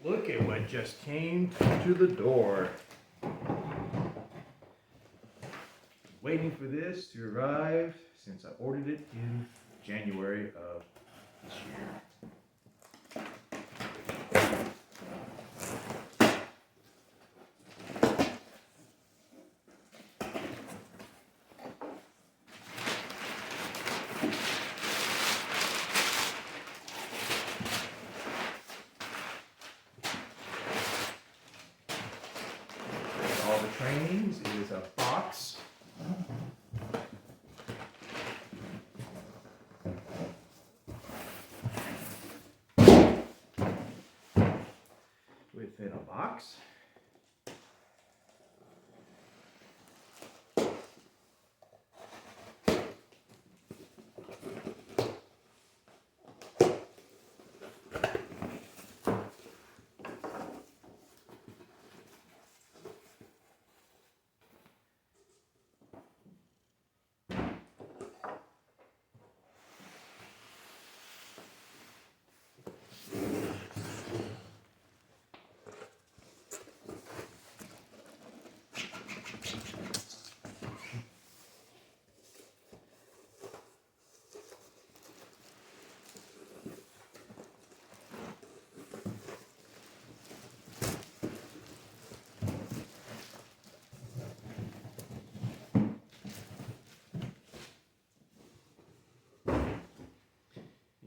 Look at what just came to the door. Waiting for this to arrive since I ordered it in January of this year. All the trainings is a box. Within a box.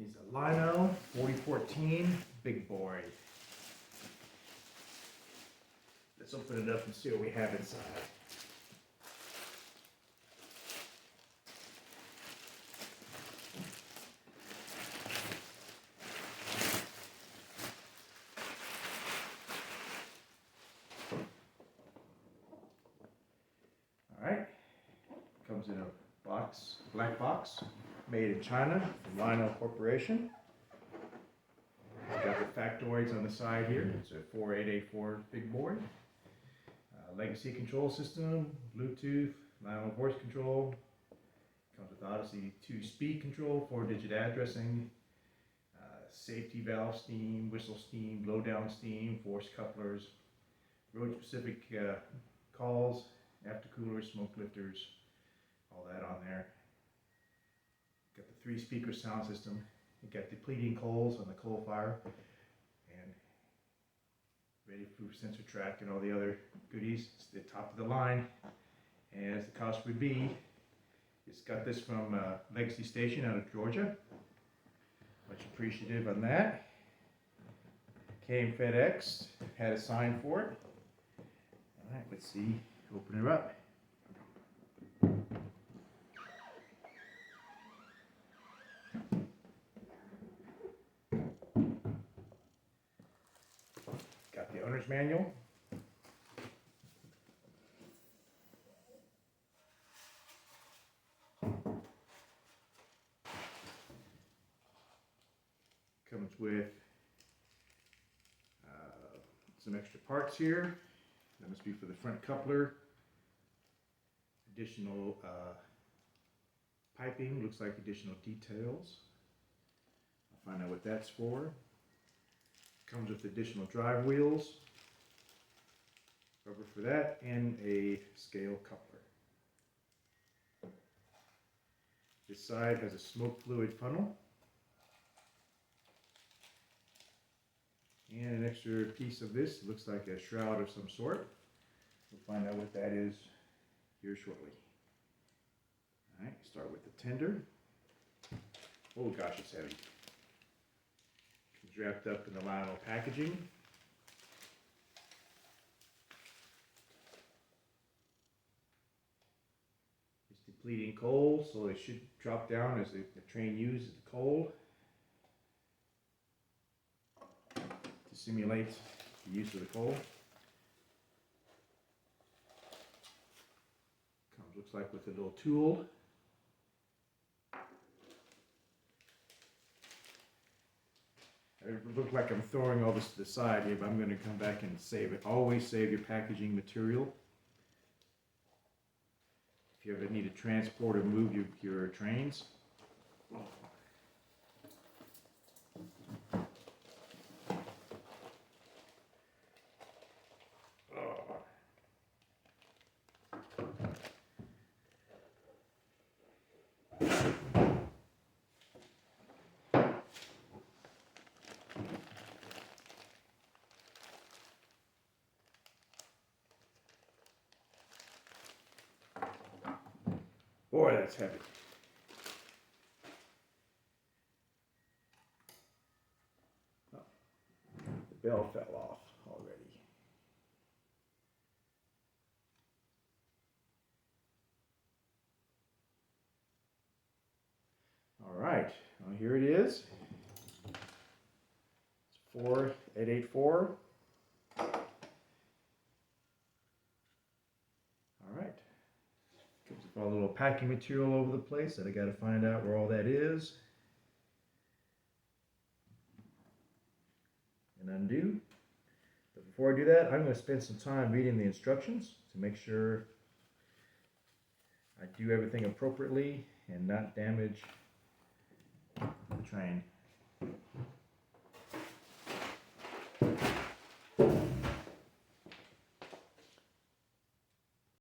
Is a Lionel 4014 big boy. Let's open it up and see what we have inside. All right, comes in a box, black box, made in China from Lionel Corporation. Got the factoids on the side here. It's a 4884 big board. Legacy control system, Bluetooth, Lionel voice control. Comes with Odyssey 2 speed control, 4-digit addressing, safety valve steam, whistle steam, blow down steam, force couplers, road specific calls, aftercoolers, smoke lifters, all that on there. Got the 3-speaker sound system. You got depleting coals on the coal fire, and ready for sensor track and all the other goodies. It's the top of the line, and as the cost would be, it's got this from Legacy Station out of Georgia. Much appreciative on that. Came FedEx, had a sign for it. All right, let's see. Open her up. Got the owner's manual. Comes with some extra parts here. That must be for the front coupler. Additional piping, looks like additional details. I'll find out what that's for. Comes with additional drive wheels, rubber for that, and a scale coupler. This side has a smoke fluid funnel. And an extra piece of this, looks like a shroud of some sort. We'll find out what that is here shortly. All right, start with the tender. Oh gosh, it's heavy. It's wrapped up in the Lionel packaging. It's depleting coal, so it should drop down as the train uses the coal to simulate the use of the coal. Comes, looks like, with a little tool. It looks like I'm throwing all this to the side here, but I'm going to come back and save it. Always save your packaging material. If you ever need to transport or move your trains. Boy, that's heavy. Oh, the bell fell off already. All right, well, here it is. It's 4884. All right. Comes with all the little packing material all over the place that I got to find out where all that is. And undo. But before I do that, I'm going to spend some time reading the instructions to make sure I do everything appropriately and not damage the train.